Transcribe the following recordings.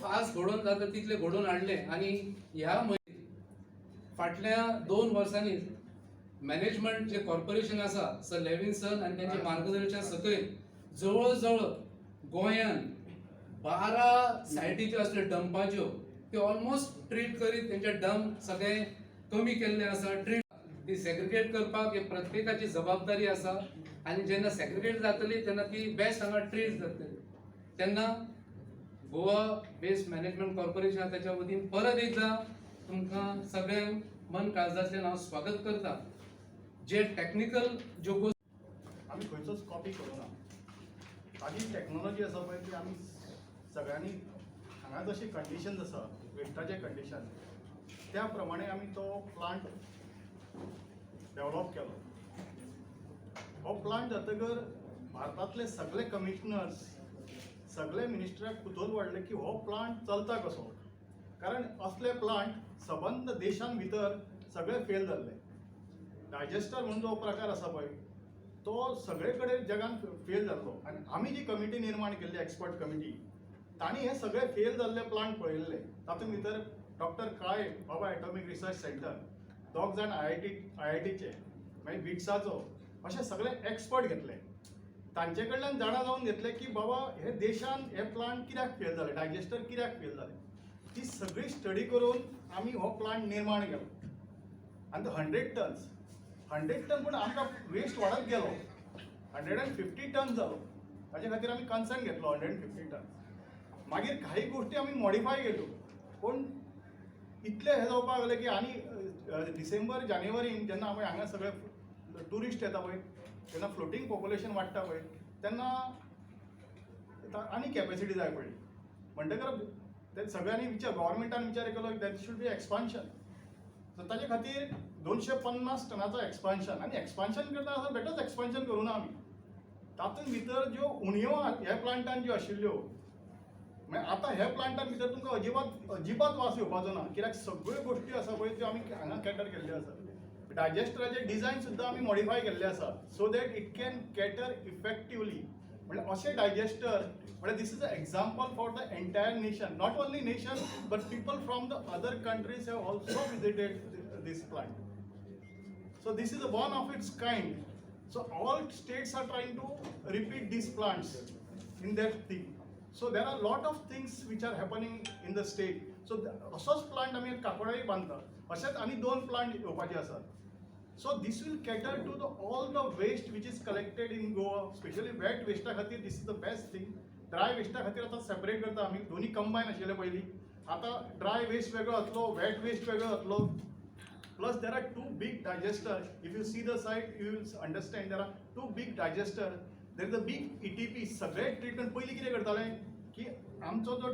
Fast घडोवन जाता तितले घडोवन हाडले आणि ह्या फाटल्या 2 वर्सांनी मॅनेजमेंट जे कॉर्पोरेशन आसा सर लेविन्सन आणि त्यांचे मार्गदर्शन सकयल जवळ गोंयान 12 सायटी ज्यो असले डंपाच्यो ते ऑलमोस्ट ट्रीट करीत त्यांचे डंप सगळे कमी केल्ले आसा. ट्रीट ती सेग्रिगेट करपाक हे प्रत्येकाची जबाबदारी आसा आणि जेन्ना सेग्रिगेट जातली तेन्ना ती बेस्ट हांगा ट्रीट जातली. तेन्ना गोवा वेस्ट मॅनेजमेंट कॉर्पोरेशन त्याच्या वतीन परत एकदा तुमकां सगळ्यांक मन काळजांतल्यान हांव स्वागत करता. जे टेक्निकल ज्यो गोष्टी आमी खंयचोच कॉपी करूना, ताजी टॅक्नॉलॉजी आसा पळय ती आमी सगळ्यांनी हांगा जशे कंडिशन्स आसा वेस्टाचे कंडिशन त्या प्रमाणे आमी तो प्लांट डेवलप केलो. हो प्लांट जातकर भारतांतले सगळे कमिशनर्स सगळे मिनिस्टराक कुतूहल वाडले की हो प्लांट चलता कसो, कारण असले प्लांट सबंद देशां भितर सगळे फेल जाल्ले. डायजेस्टर म्हणून जो प्रकार आसा पळय तो सगळे कडेन जगान फेल जाल्लो आणि आमी जी कमिटी निर्माण केल्ली एक्सपर्ट कमिटी तांणी हे सगळे फेल जाल्ले प्लांट पळयल्ले. तातूंत भितर डॉक्टर काळे बाबा एटॉमिक रिसर्च सेंटर, दोग जाण आयआयटीचे, मागीर बिट्साचो, अशे सगळे एक्सपर्ट घेतले. तांचे कडल्यान जाणा जावन घेतले की बाबा हे देशान हे प्लांट कित्याक फेल जाले, डायजेस्टर कित्याक फेल जाले. ती सगळी स्टडी करून आमी हो प्लांट निर्माण केलो. आनी तो 100 टन पूण आमकां वेस्ट वाडत गेलो, 150 टन जालो. ताचे खातीर आमी कन्सर्न घेतलो 150 टन. मागीर काही गोश्टी आमी मॉडिफाय केल्यो, पूण इतले हे जावपाक लागले की आनी डिसेंबर जानेवारीन जेन्ना आमी हांगा सगळे टुरिस्ट येता पळय तेन्ना फ्लोटींग पॉप्युलेशन वाडटा पळय तेन्ना आनी कॅपेसिटी जाय पडली. म्हणटकर ते सगळ्यांनी गव्हर्मेंटान विचार केलो that should be expansion. So ताचे खातीर 250 टनाचो एक्सपान्शन, आनी एक्सपान्शन करता आसतना बेटच एक्सपान्शन करूं ना आमी. तातूंत भितर ज्यो उणयो ह्या प्लांटान ज्यो आशिल्ल्यो मागीर आतां ह्या प्लांटान भितर तुमकां अजिबात वास येवपाचो ना, कित्याक सगळ्यो गोश्टी आसा पळय त्यो आमी हांगा कॅटर केल्ल्यो आसा. डायजेस्टराचे डिझायन सुद्दां आमी मॉडिफाय केल्ले आसा so that it can cater effectively. म्हणजे अशें डायजेस्टर म्हणजे this is a example for the entire nation, not only nation but people from the other countries have also visited this plant. So this is one of its kind. So all states are trying to repeat these plants in their thing. So there are a lot of things which are happening in the state. So असोच plant आमी काकोडाई बांदता, अशेंच आनी 2 plant येवपाचे आसात. So this will cater to all the waste which is collected in Goa, especially wet waste खातीर this is the best thing. Dry waste खातीर आता सेपरेट करता आमी, दोन्ही कंबाईन आशिल्ले पयलीं. आता ड्राय वेस्ट वेगळो जातलो, वेट वेस्ट वेगळो जातलो. Plus there are 2 big digester. If you see the site, you will understand there are 2 big digester. There is a big ETP. सगळे ट्रीटमेंट पयलीं कितें करताले की आमचो जो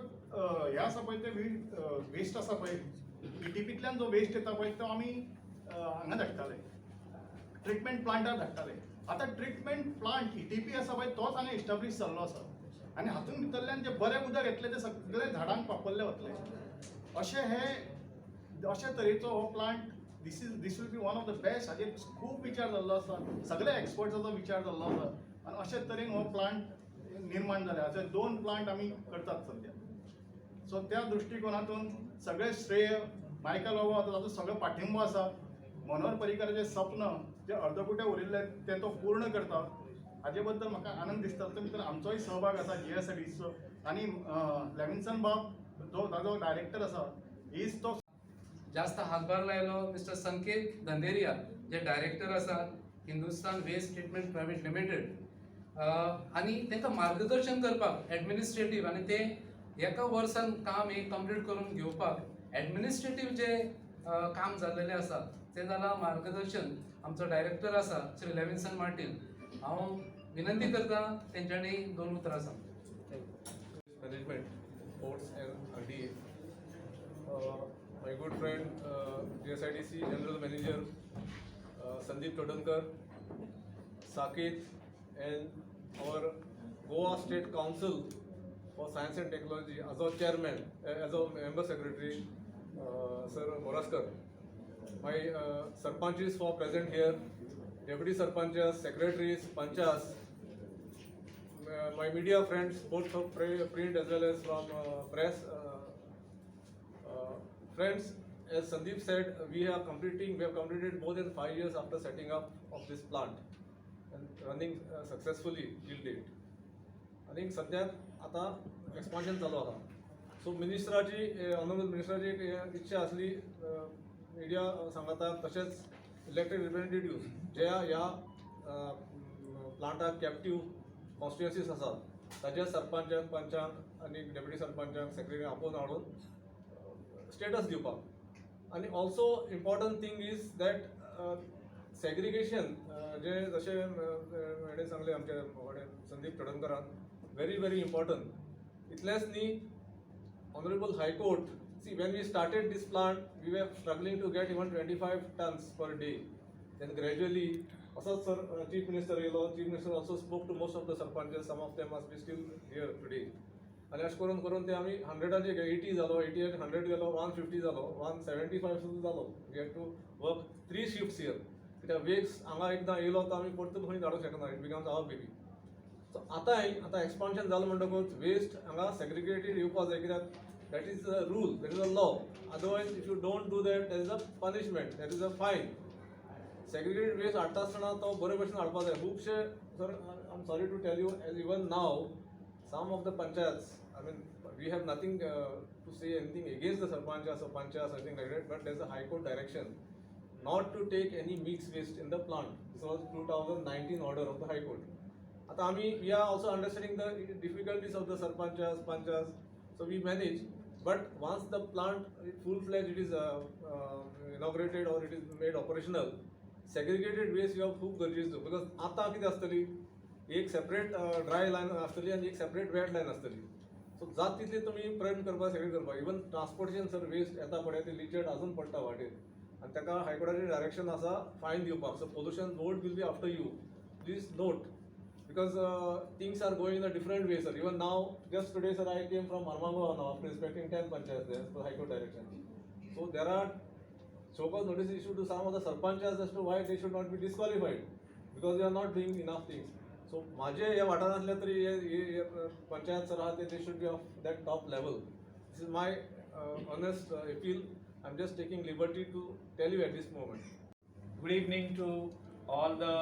हे आसा पळय ते वेस्ट आसा पळय ETPंतल्यान जो वेस्ट येता पळय तो आमी हांगा धाडटाले, ट्रीटमेंट प्लांटार धाडटाले. आतां ट्रीटमेंट प्लांट ETP आसा पळय तोच हांगा इस्टाब्लीश जाल्लो आसा आनी हातूंत भितरल्यान जे बरें उदक येतलें ते सगळे झाडांक वापरले वतले. अशे तरेचो हो plant this will be one of the best. हाजेर खूब विचार जाल्लो आसा, सगळे एक्सपर्ट्साचो विचार जाल्लो आसा आनी अशे तरेन हो प्लांट निर्माण जाले. अशे 2 प्लांट आमी करतात सद्या. सो त्या दृश्टिकोनातून सगळे श्रेय मायकल बाबा ताचो सगळो पाठिंबो आसा. मनोहर पर्रीकाराचें सपन जे अर्दकुटे उरिल्ले ते तो पूर्ण करता, हाजे बद्दल म्हाका आनंद दिसता. तातूंत भितर आमचोय सहभाग आसा GSIDCचो आनी लेविन्सन बाब जो ताजो डायरेक्टर आसा इज तो जास्त हातभार लायलो मिस्टर संकेत धंदेरिया जे डायरेक्टर आसात Hindustan waste treatment private limited आणि तांकां मार्गदर्शन करपाक एडमिनिस्ट्रेटीव आणि ते एका वर्सान काम हे कंप्लीट करून घेवपाक एडमिनिस्ट्रेटीव जे काम जाल्लेले आसा ते जालां मार्गदर्शन आमचो डायरेक्टर आसा श्री लेविन्सन मार्टीन. हांव विनंती करता तेंच्यांनी 2 उतरां सांगता. Management, Ports and RDA. My good friend GSIDC General Manager Sandeep Todankar, Saket, and our Goa State Council for Science and Technology as our chairman, as our member secretary, Sir Moraskar. My sarpanchis for present here, deputy sarpanchas, secretaries, panchas, my media friends, both from print as well as from press. Friends, as Sandeep said, we have completed more than 5 years after setting up of this plant and running successfully till date. I think सध्यात आता expansion चालू आहा. So मिनिस्टराची honourable मिनिस्टराची एक इच्छा असली media सांगता तसेच elected representative जे ह्या प्लांटाक कॅप्टिव्ह कॉन्स्टिट्युएन्सीज आसात ताच्या सरपंचांक पंचांक आणि डेप्युटी सरपंचांक सेक्रेटरी आपोवन हाडून स्टेटस दिवपाक. आनी also important thing is that segregation जे जशें हेणें सांगलें आमचे संदीप तोडणकरान very important. इतलेंच न्ही, Honorable High Court, see when we started this plant we were struggling to get even 25 tons per day. Then gradually, also sir, Chief Minister also spoke to most of the sarpanches, some of them must be still here today. आणि अशें करून करून ते आमी 100 80 जालो, 80 100 गेलो, 150 जालो, 175 सुद्दां जालो. We had to work 3 shifts here. कित्याक वेग्स हांगा एकदां येयलो तो आमी परतून खंय धाडूंक शकना. It becomes our baby. So आता एक्सपान्शन जालें म्हणटकूच वेस्ट हांगा सेग्रिगेटेड येवपाक जाय, कित्याक that is a rule, that is a law. Otherwise if you don't do that that is a punishment, that is a fine. Segregated waste हाडटा आसतना तो बरे भशेन हाडपाक जाय. खुबशे sir I am sorry to tell you, as even now some of the panchayats, I mean, we have nothing to say anything against the sarpanchas or panchayats or anything like that, but there's a High Court direction not to take any mixed waste in the plant. This was 2019 order of the High Court. Ata we are also understanding the difficulties of the sarpanchas, panchas, so we manage. But once the plant full-fledged it is inaugurated or it is made operational, segregated waste you have खूप गरजेचं, because आता किती असतली एक separate dry line असतली आणि एक separate weight line असतली. सो जात तितले तुम्ही प्रयत्न करपाक सेग्रेट करपाक. इवन ट्रान्सपोर्टेशन सर वेस्ट येता पळय ते लिचर्ड अजून पडटा वाटेर आणि ताका हायकोर्टाचें डायरेक्शन आसा फायन दिवपाक. So pollution board will be after you, please note, because things are going in a different way, sir. Even now, just today, sir, I came from Marmango now after inspecting 10 panchayats there for High Court direction. So there are so-called notice issued to some of the sarpanchas as to why they should not be disqualified because they are not doing enough things. So माझे या वाठारांतले तरी हे panchayat sir आहात they should be of that top level. This is my honest appeal. I'm just taking liberty to tell you at this moment. Good evening to all the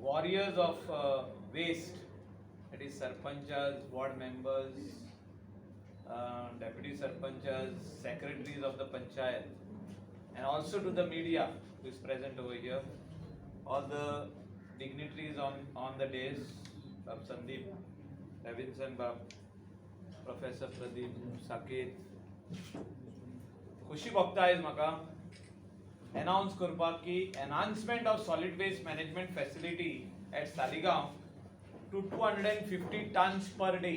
warriors of waste, that is sarpanchas, ward members, deputy sarpanchas, secretaries of the panchayat, and also to the media who is present over here, all the dignitaries on the days, Bab Sandeep, Levinson Bab, Professor Pradeep, Saket. खुशी भोगता आयज म्हाका announce करपाक की enhancement of solid waste management facility at Saligao to 250 tons per day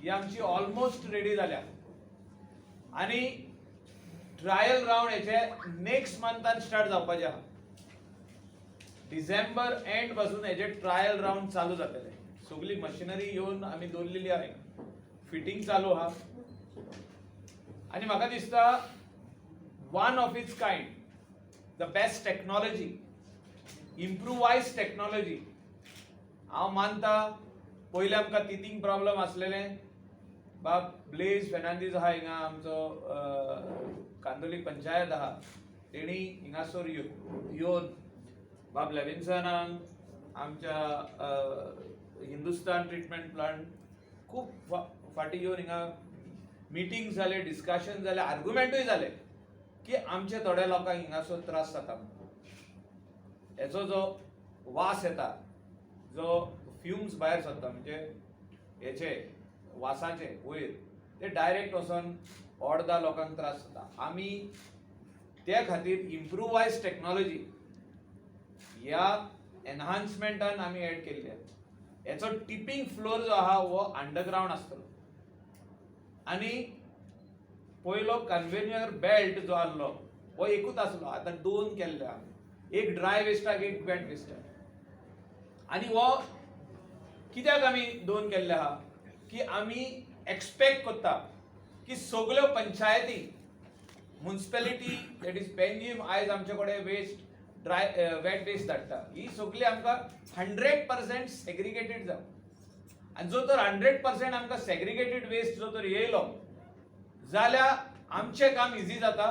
ही आमची almost ready जाल्या आणि ट्रायल राउंड हेचे नेक्स्ट मंथान स्टार्ट जावपाचे आहा. डिसेंबर एंड पासून हेचे ट्रायल राउंड चालू जातले. सगळी मशिनरी येवन आमी दवरलेली आहे, फिटिंग चालू आहा आणि म्हाका दिसता one of its kind, the best technology, improvise technology. हांव मानता पयलीं आमकां तितींग प्रॉब्लम आसलेले. बाब ब्लेज फेर्नांदीस आहा हिंगा, आमचो कांदोली पंचायत आहा, तेणी हिंगासर येवन बाब लेविन्सनाक आमच्या हिंदुस्तान ट्रीटमेंट प्लांट खूब फाटी येवन हिंगा मिटिंग्स जाले, डिस्कशन जाले, आर्ग्युमेंटूय जाले की आमचे थोड्या लोकांक हिंगासर त्रास जाता. हेचो जो वास येता, जो फ्युम्स भायर सरता म्हणजे हेचे वासाचे वयर, ते डायरेक्ट वचून अर्दा लोकांक त्रास जाता. आमी त्या खातीर इम्प्रूवाइज टेक्नॉलॉजी ह्या एनहान्समेंटान आमी एड केल्ले. हेचो टिपिंग फ्लोर जो आहा वो अंडरग्राउंड आसतलो आनी पयलो कन्वेयर बेल्ट जो आसलो वो एकूच आसलो, आतां 2 केल्ले आहा, एक ड्राय वेस्टाक एक वेट वेस्टाक. आनी वो कित्याक आमी 2 केल्ले आहा की आमी एक्सपेक्ट करता की सगळ्यो पंचायती, म्युनिसिपॅलिटी दॅट इज पेंजीम आयज आमचे कडेन वेस्ट ड्राय वेट वेस्ट धाडटा, ही सगळी आमकां 100% सेग्रिगेटेड जावं. आनी जो तर 100% आमकां सेग्रिगेटेड वेस्ट जो तर येयलो जाल्यार आमचें काम इजी जाता.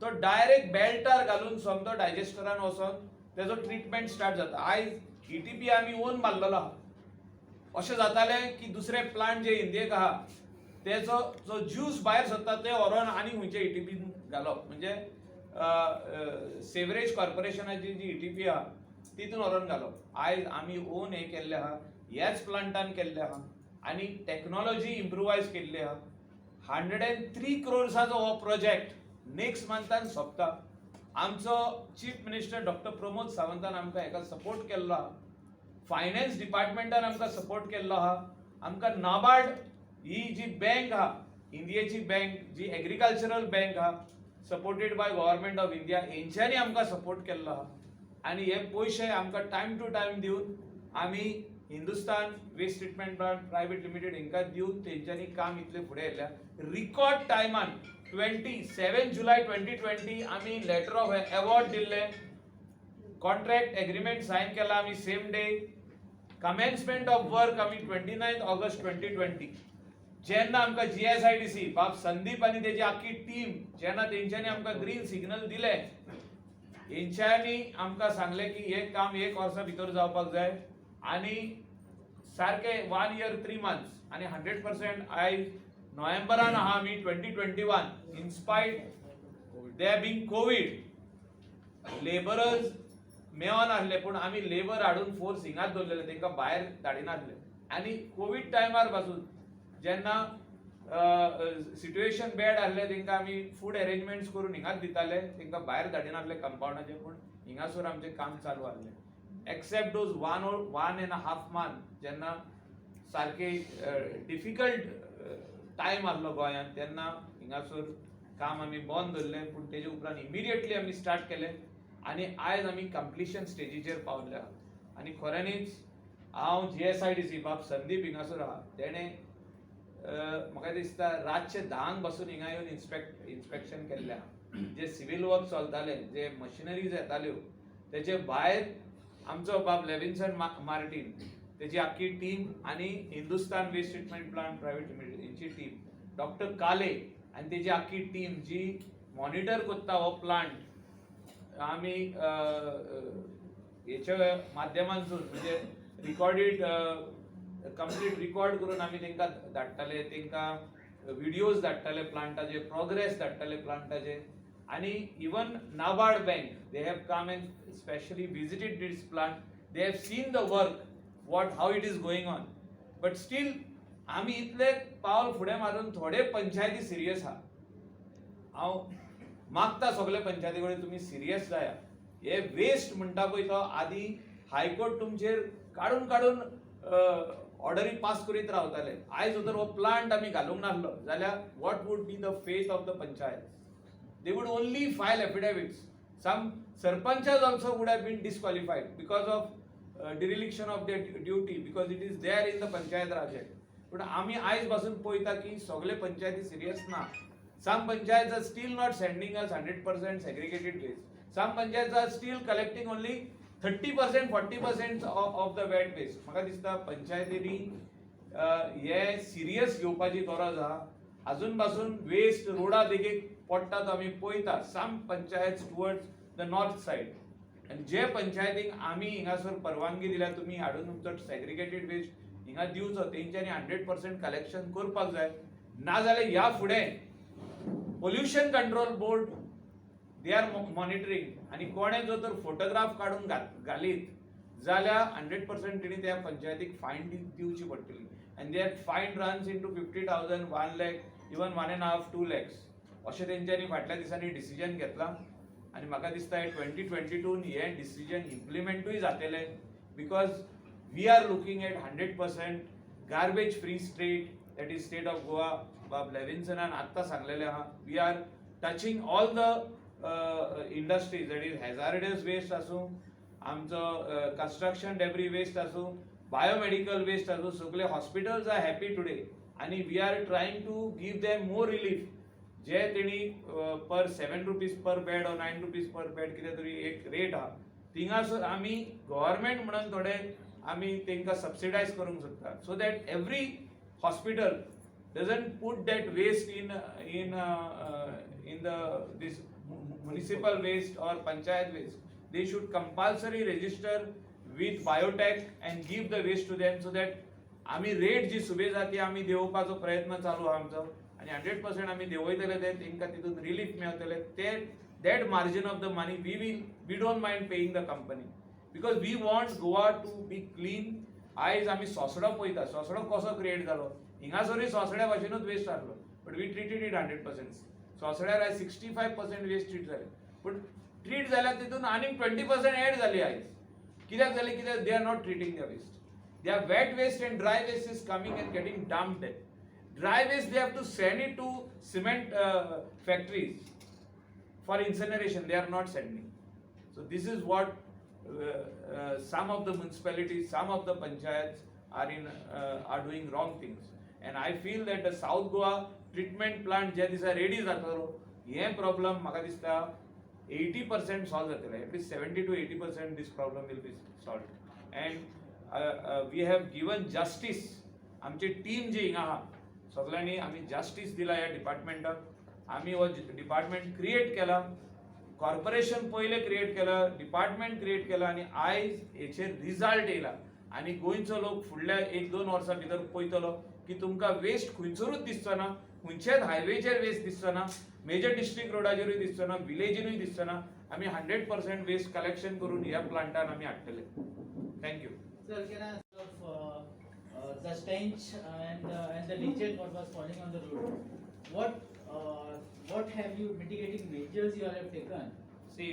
तो डायरेक्ट बेल्टार घालून समतो डायजेस्टरान वचोन तेजो ट्रीटमेंट स्टार्ट जाता. आयज ETP आमी ओन मारलेलो आहा. अशें जातालें की दुसरे प्लांट जे इंडियेक आहा तेजो जो ज्यूस भायर सरता ते व्हरोन आनी खंयचे ETP घालप. म्हणजे सेवरेज कॉर्पोरेशनाची जी ETP आहा तितून व्हरोन घालप. आयज आमी ओन हे केल्ले आहा, ह्याच प्लांटान केल्ले आहा आनी टेक्नॉलॉजी इम्प्रुवायज केल्ली आहा. 103 crores हो प्रोजेक्ट नेक्स्ट मंथान सोंपता. आमचो चीफ मिनिस्टर डॉक्टर प्रमोद सावंतान आमकां हेका सपोर्ट केल्लो आहा. फायनान्स डिपार्टमेंटान आमकां सपोर्ट केल्लो आहा. आमकां नाबार्ड ही जी बँक आहा, इंडियेची बँक जी एग्रीकल्चरल बँक आहा, supported by government of India, हेंच्यांनी आमकां सपोर्ट केल्लो आहा. आनी हे पयशे आमकां टायम टू टायम दिवन आमी Hindustan waste treatment plant private limited हांकां दिवन तेंच्यांनी काम इतलें फुडें व्हेल्ल्या. रिकॉर्ड टायमान 27 जुलय 2020 आमी लेटर ऑफ अवॉर्ड दिल्ले. कॉन्ट्रॅक्ट एग्रीमेंट सायन केला आमी same day. Commencement of work आमी 29 ऑगस्ट 2020. जेन्ना आमकां GSIDC बाब संदीप आनी तेजी आख्खी टीम जेन्ना तेंच्यांनी आमकां ग्रीन सिग्नल दिले, हेंच्यांनी आमकां सांगलें की हे काम 1 वर्सा भितर जावपाक जाय आनी सारके 1 year 3 months आनी 100% आयज नोव्हेंबरान आहा आमी 2021. In spite they being COVID labourers मेळोन आसले पूण आमी लेबर हाडून फोर्स हिंगाच दवरलेले, तेंकां भायर धाडिनासले. आनी कोविड टायमार पासून जेन्ना सिट्युएशन बॅड आसलें तेंकां आमी फूड अरेंजमेंट्स करून हिंगाच दिताले, तेंकां भायर धाडिनासले कंपाउंडाचे. पूण हिंगासर आमचें काम चालू आसलें. एक्सेप्ट दोज 1.5 months जेन्ना सारके डिफिकल्ट टायम आसलो गोंयांत, तेन्ना हिंगासर काम आमी बंद दवरलें. पूण तेजे उपरांत इमिडिएटली आमी स्टार्ट केलें आनी आयज आमी कंप्लिशन स्टेजीचेर पावले आहा. आनी खऱ्यांनीच हांव GSIDC बाब संदीप हिंगासर आहा, तेणें म्हाका दिसता रातचे 10 बसून हिंगा येवन इन्स्पेक्शन केल्लें आहा. जे सिव्हिल वर्क चलताले, जे मशिनरीज येताल्यो, तेचे भायर आमचो बाब लेविन्सन मार्टीन, तेजी आख्खी टीम आनी Hindustan waste treatment plant private limited हेंची टीम, डॉक्टर काले आनी तेजी आख्खी टीम जी मॉनिटर करता हो प्लांट, आमी हेच्या माध्यमांतून म्हणजे रिकॉर्डेड कंप्लीट रिकॉर्ड करून आमी तेंकां धाडटाले, तेंकां व्हिडिओज धाडटाले प्लांटाचे, प्रोग्रेस धाडटाले प्लांटाचे. आनी even NABARD bank they have come and specially visited this plant. They have seen the work how it is going on. But still आमी इतले पावल फुडें मारून थोडे पंचायती सिरियस आहा. हांव मागता सगळे पंचायती कडेन तुमी सिरियस जाया. हे वेस्ट म्हणटा पळय तो आदी हायकोर्ट तुमचेर काडून काडून ऑर्डरी पास करीत रावताले. आयज जर हो प्लांट आमी घालूंक नासलो जाल्यार what would be the faith of the panchayat. They would only file affidavits. Some sarpanchs also would have been disqualified because of dereliction of their duty, because it is there in the panchayat raj act. पूण आमी आयज पासून पळयता की सगळे पंचायती serious ना. Some panchayat are still not sending us 100% segregated waste. Some panchayat are still collecting only 30% 40% of the wet waste. म्हाका दिसता पंचायतींनी हे सिरियस घेवपाची गरज आहा. अजून पासून वेस्ट रोडा देगेक पडटा तो आमी पळयता. Some panchayat towards the north side. आनी जे पंचायतीक आमी हिंगासर परवानगी दिल्या तुमी हाडून तुमचो सेग्रिगेटेड वेस्ट हिंगा दिवचो, तेंच्यांनी 100% कलेक्शन करपाक जाय. नाजाल्यार ह्या फुडें pollution control board they are monitoring आनी कोणे जो तर फोटोग्राफ काडून घालीत जाल्यार 100% तेणी त्या पंचायतीक फायन दिवची पडटली. आनी देट फायन runs into 50,000, 1 lakh, even 1.5 2 lakhs अशें तेंच्यांनी फाटल्या दिसांनी डिसिजन घेतला. आनी म्हाका दिसता 2022 हे डिसिजन इम्प्लिमेंटूय जातलें, because we are looking at 100% garbage free state, that is state of Goa. बाब लेविन्सनान आत्तां सांगलेलें आहा. We are touching all the industries, that is hazardous waste आसूं, आमचो कंस्ट्रक्शन डेब्री वेस्ट आसूं, बायोमेडिकल वेस्ट आसूं, सगळे हॉस्पिटल्स आर हॅपी टुडे. आनी we are trying to give them more relief. जे तेणी पर 7 rupees पर बेड और 9 rupees पर बेड कितें तरी एक रेट आहा, थिंगासर आमी गव्हर्नमेंट म्हणून थोडे आमी तांकां सबसिडायज करूंक सोदता so that every hospital doesn't put that waste in the this municipal waste or panchayat waste. They should compulsory register with biotech and give the waste to them so that आमी rate जी सुबेज आहा ती आमी देंवोवपाचो प्रयत्न चालू आहा आमचो आनी 100% आमी देंवयतले ते तांकां तितून रिलीफ मेळटले ते that margin of the money we don't mind paying the company because we want Goa to be clean. आयज आमी सोसडो पळयता सोसडो कसो क्रिएट जालो हिंगासरूय सोसड्या भाशेनूच वेस्ट आहलो बट वी ट्रिटेड इट 100%. सोसड्यार आयज 65% वेस्ट ट्रीट जाले बट ट्रीट जाल्यार तितून आनीक 20% एड जाली आयज कित्याक जालें कित्याक they are not treating the waste. Their wet waste and dry waste is coming and getting dumped. Dry waste they have to send it to cement factories for incineration. They are not sending. So this is what some of the municipalities, some of the panchayats are doing wrong things. And I feel that the South Goa treatment plant जे दिसा ready जातलो हे problem म्हाका दिसता 80% solve जातले. At least 70 to 80% this problem will be solved. And we have given justice. आमची team जी हिंगा आहा सगळ्यांनी आमी जस्टिस दिला ह्या डिपार्टमेंटाक. आमी हो डिपार्टमेंट क्रिएट केला कॉर्पोरेशन पयले क्रिएट केला डिपार्टमेंट क्रिएट केला आनी आयज हेचेर रिजल्ट येयला आनी गोंयचो लोक फुडल्या 1-2 वर्सां भितर पळयतलो की तुमकां वेस्ट खंयसरूच दिसचो ना खंयच्याच हायवेचेर वेस्ट दिसचो ना मेजर डिस्ट्रिक्ट रोडाचेरूय दिसचो ना विलेजीनूय दिसचो ना आमी 100% वेस्ट कलेक्शन करून ह्या प्लांटान आमी हाडटले. Thank you. Sir, can I ask of the stench and the leachate what was falling on the road? What have you mitigating measures you have taken? See,